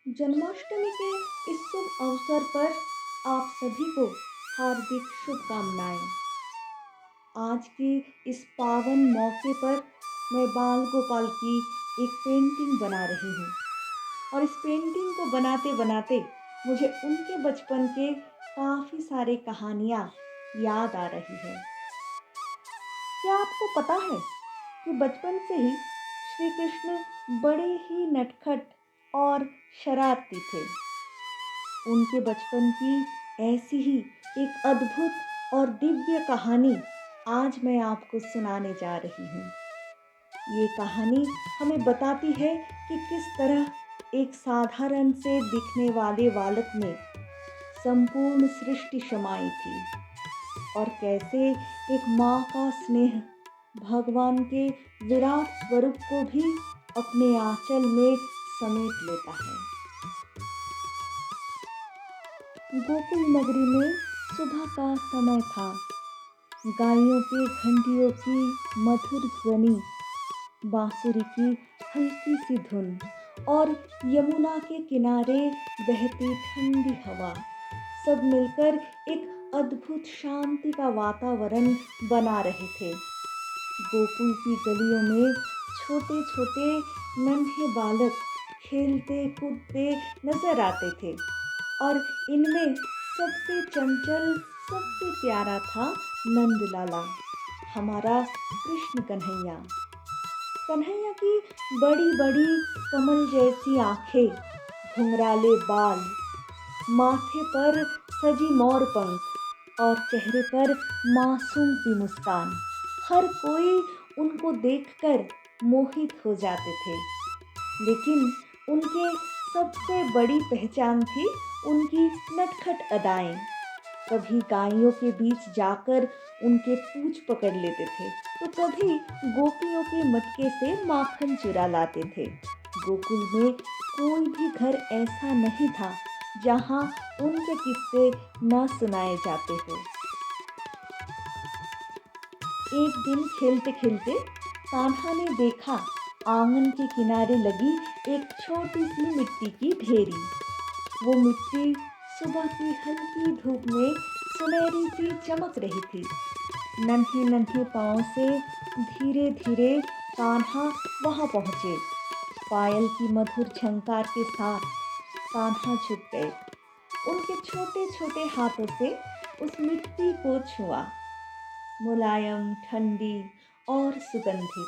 जन्माष्टमी के इस शुभ अवसर पर आप सभी को हार्दिक शुभकामनाएं। आज के इस पावन मौके पर मैं बाल गोपाल की एक पेंटिंग बना रही हूँ और इस पेंटिंग को बनाते बनाते मुझे उनके बचपन के काफ़ी सारे कहानियाँ याद आ रही है। क्या आपको पता है कि बचपन से ही श्री कृष्ण बड़े ही नटखट और शरारती थे। उनके बचपन की ऐसी ही एक अद्भुत और दिव्य कहानी आज मैं आपको सुनाने जा रही हूँ। ये कहानी हमें बताती है कि किस तरह एक साधारण से दिखने वाले बालक में संपूर्ण सृष्टि समाई थी और कैसे एक माँ का स्नेह भगवान के विराट स्वरूप को भी अपने आंचल में समेट लेता है। गोकुल नगरी में सुबह का समय था। गायों के घंटियों की मधुर ध्वनि, बांसुरी की हल्की सी धुन और यमुना के किनारे बहती ठंडी हवा सब मिलकर एक अद्भुत शांति का वातावरण बना रहे थे। गोकुल की गलियों में छोटे छोटे नन्हे बालक खेलते कूदते नजर आते थे और इनमें सबसे चंचल, सबसे प्यारा था नंदलाला, हमारा कृष्ण कन्हैया। कन्हैया की बड़ी बड़ी कमल जैसी आंखें, घुंघराले बाल, माथे पर सजी मोर पंख और चेहरे पर मासूम सी मुस्कान, हर कोई उनको देखकर मोहित हो जाते थे। लेकिन उनके सबसे बड़ी पहचान थी उनकी नटखट अदाएं। कभी गायों के बीच जाकर उनके पूंछ पकड़ लेते थे, तो कभी गोपियों के मटके से माखन चुरा लाते थे। गोकुल में कोई भी घर ऐसा नहीं था जहां उनके किस्से न सुनाए जाते हो। एक दिन खेलते खेलते कान्हा ने देखा आंगन के किनारे लगी एक छोटी सी मिट्टी की ढेरी। वो मिट्टी सुबह की हल्की धूप में सुनहरी सी चमक रही थी। नन्हे नन्हे पाँव से धीरे धीरे कान्हा वहां पहुंचे। पायल की मधुर झंकार के साथ कान्हा झुक गए। उनके छोटे छोटे हाथों से उस मिट्टी को छुआ। मुलायम, ठंडी और सुगंधित,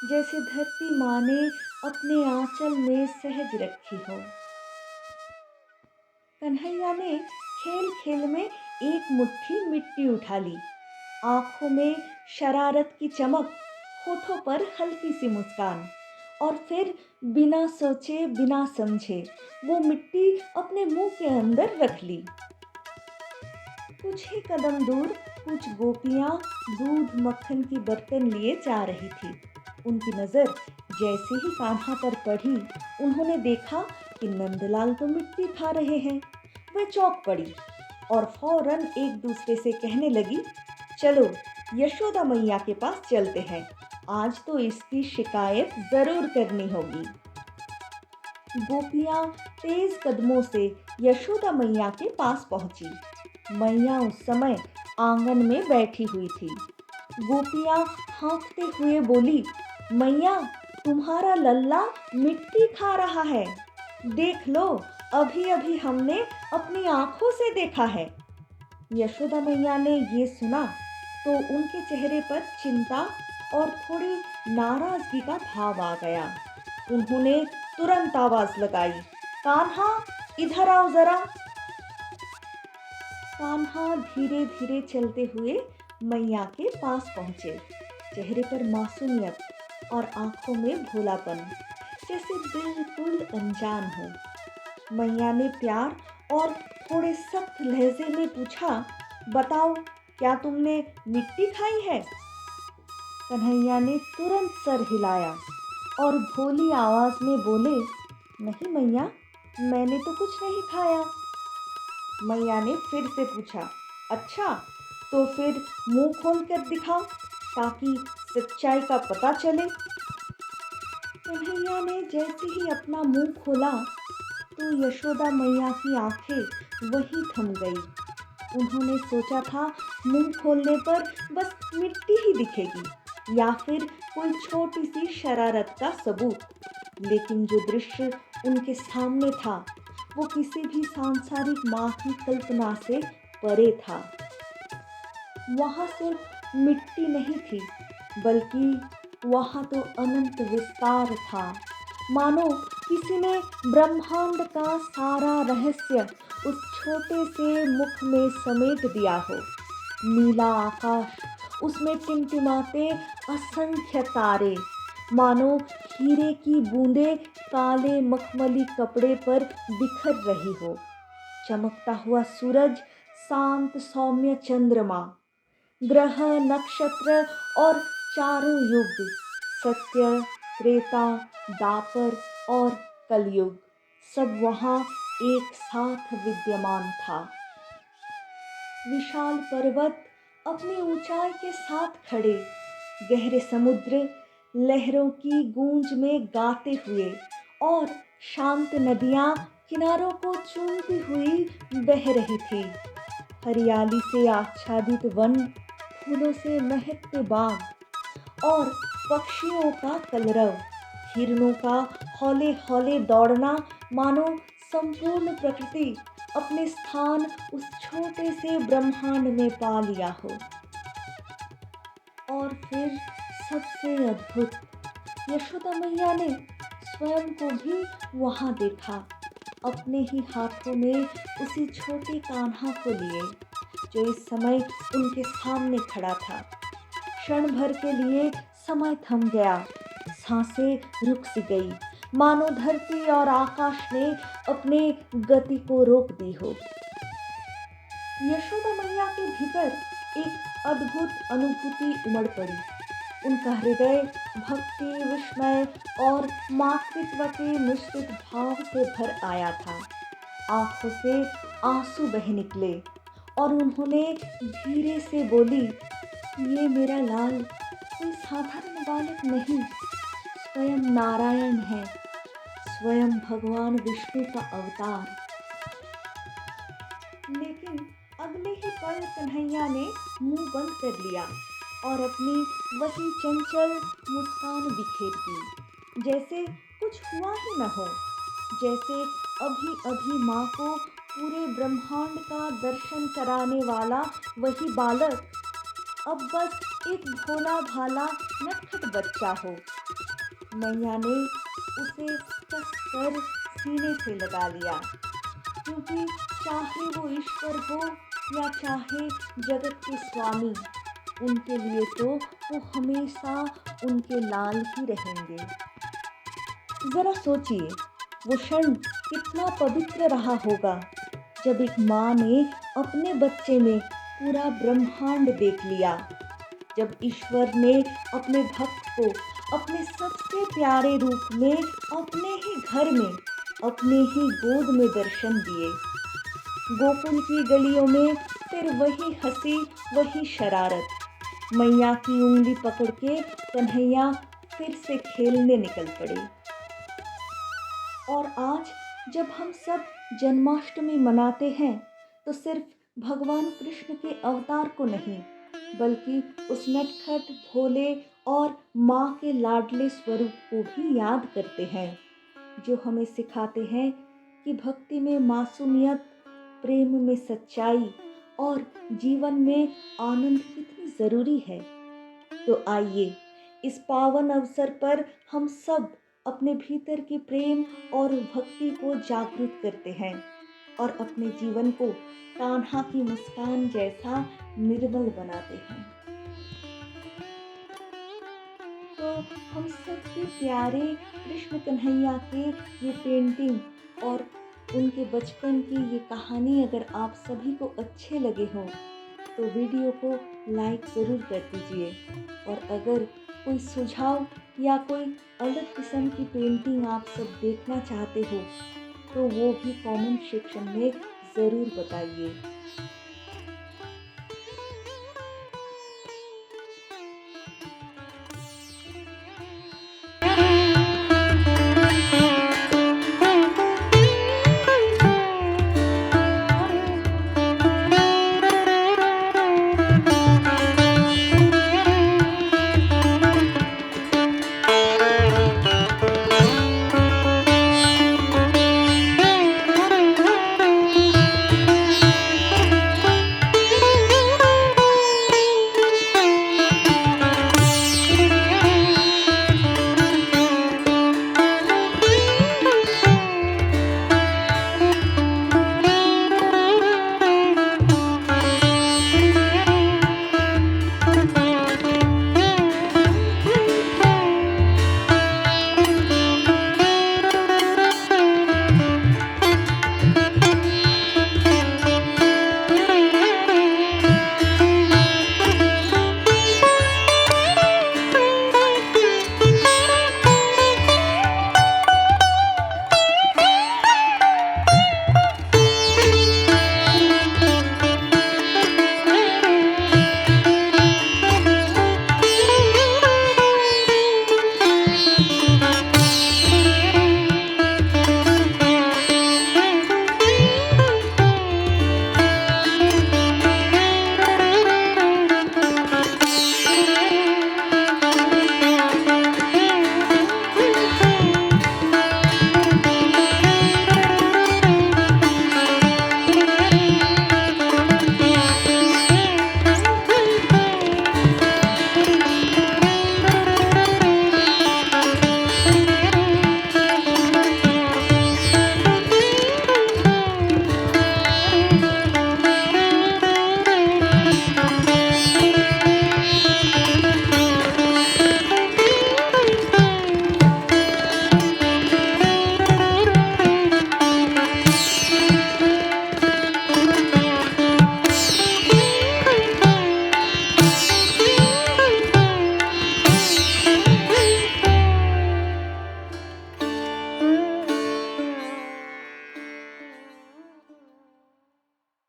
जैसे धरती माँ ने अपने आंचल में सहज रखी हो। कन्हैया ने खेल खेल में एक मुट्ठी मिट्टी उठा ली। आंखों में शरारत की चमक, होठों पर हल्की सी मुस्कान और फिर बिना सोचे बिना समझे वो मिट्टी अपने मुंह के अंदर रख ली। कुछ ही कदम दूर कुछ गोपियां दूध मक्खन की बर्तन लिए जा रही थी। उनकी नजर जैसे ही कान्हा पर पड़ी, उन्होंने देखा कि नंदलाल तो मिट्टी खा रहे हैं। वे चौंक पड़ी और फौरन एक दूसरे से कहने लगी, चलो यशोदा मैया के पास चलते हैं, आज तो इसकी शिकायत जरूर करनी होगी। गोपियां तेज कदमों से यशोदा मैया के पास पहुंची। मैया उस समय आंगन में बैठी हुई थी। गोपियां हाँफते हुए बोली, मैया तुम्हारा लल्ला मिट्टी खा रहा है, देख लो, अभी अभी हमने अपनी आंखों से देखा है। यशोदा मैया ने ये सुना तो उनके चेहरे पर चिंता और थोड़ी नाराजगी का भाव आ गया। उन्होंने तुरंत आवाज लगाई, कान्हा इधर आओ जरा। कान्हा धीरे धीरे चलते हुए मैया के पास पहुंचे। चेहरे पर मासूमियत और आंखों में भोलापन, जैसे बिल्कुल अनजान हो। मैया ने प्यार और थोड़े सख्त लहजे में पूछा, बताओ क्या तुमने मिट्टी खाई है? कन्हैया ने तुरंत सर हिलाया और भोली आवाज में बोले, नहीं मैया, मैंने तो कुछ नहीं खाया। मैया ने फिर से पूछा, अच्छा तो फिर मुंह खोल कर दिखाओ ताकि सच्चाई का पता चले। कन्हैया ने जैसे ही अपना मुंह खोला तो यशोदा मैया की आंखें वहीं थम गई। उन्होंने सोचा था मुंह खोलने पर बस मिट्टी ही दिखेगी या फिर कोई छोटी सी शरारत का सबूत। लेकिन जो दृश्य उनके सामने था वो किसी भी सांसारिक माँ की कल्पना से परे था। वहाँ सिर्फ मिट्टी नहीं थी, बल्कि वहाँ तो अनंत विस्तार था। मानो किसी ने ब्रह्मांड का सारा रहस्य उस छोटे से मुख में समेट दिया हो। नीला आकाश, उसमें टिमटिमाते असंख्य तारे, मानो हीरे की बूंदें काले मखमली कपड़े पर बिखर रही हो। चमकता हुआ सूरज, शांत सौम्य चंद्रमा, ग्रह नक्षत्र और चारों युग, सत्य, त्रेता, दापर और कलयुग, सब वहाँ एक साथ विद्यमान था। विशाल पर्वत अपनी ऊंचाई के साथ खड़े, गहरे समुद्र लहरों की गूंज में गाते हुए और शांत नदियां किनारों को चूमती हुई बह रही थी। हरियाली से आच्छादित वन, फूलों से महकते बाग और पक्षियों का कलरव, हिरणों का हौले हौले दौड़ना, मानो संपूर्ण प्रकृति अपने स्थान उस छोटे से ब्रह्मांड में पा लिया हो। और फिर सबसे अद्भुत, यशोदा मैया ने स्वयं को भी वहां देखा, अपने ही हाथों में उसी छोटे कान्हा को लिए, जो इस समय उनके सामने खड़ा था। क्षण भर के लिए समय थम गया, सांसें रुक सी गई, मानो धरती और आकाश ने अपने गति को रोक दी हो। यशोदा मैया के भीतर एक अद्भुत अनुभूति उमड़ पड़ी। उनका हृदय भक्ति, विस्मय और मातृत्व के मिश्रित भाव से भर आया था। आंखों से आंसू बह निकले और उन्होंने धीरे से बोली, ये मेरा लाल कोई साधारण बालक नहीं, स्वयं नारायण है, स्वयं भगवान विष्णु का अवतार। लेकिन अगले ही पल कन्हैया ने मुंह बंद कर लिया और अपनी वही चंचल मुस्कान बिखेर दी, जैसे कुछ हुआ ही न हो, जैसे अभी अभी माँ को पूरे ब्रह्मांड का दर्शन कराने वाला वही बालक अब बस एक भोला भाला नटखट बच्चा हो। मैया ने उसे कसकर सीने से लगा लिया, क्योंकि चाहे वो ईश्वर हो या चाहे जगत के स्वामी, उनके लिए तो वो हमेशा उनके लाल ही रहेंगे। जरा सोचिए, वो क्षण कितना पवित्र रहा होगा जब एक माँ ने अपने बच्चे में पूरा ब्रह्मांड देख लिया, जब ईश्वर ने अपने भक्त को अपने सबसे प्यारे रूप में अपने ही घर में, अपने ही गोद में दर्शन दिए। गोकुल की गलियों में फिर वही हंसी, वही शरारत, मैया की उंगली पकड़ के कन्हैया फिर से खेलने निकल पड़े। और आज जब हम सब जन्माष्टमी मनाते हैं तो सिर्फ भगवान कृष्ण के अवतार को नहीं, बल्कि उस नटखट भोले और माँ के लाडले स्वरूप को भी याद करते हैं, जो हमें सिखाते हैं कि भक्ति में मासूमियत, प्रेम में सच्चाई और जीवन में आनंद कितनी ज़रूरी है। तो आइए इस पावन अवसर पर हम सब अपने भीतर के प्रेम और भक्ति को जागृत करते हैं और अपने जीवन को कान्हा की मुस्कान जैसा निर्मल बनाते हैं। तो हम सबके प्यारे कृष्ण कन्हैया के ये पेंटिंग और उनके बचपन की ये कहानी अगर आप सभी को अच्छे लगे हो तो वीडियो को लाइक ज़रूर कर दीजिए, और अगर कोई सुझाव या कोई अलग किस्म की पेंटिंग आप सब देखना चाहते हो तो वो भी कमेंट सेक्शन में ज़रूर बताइए।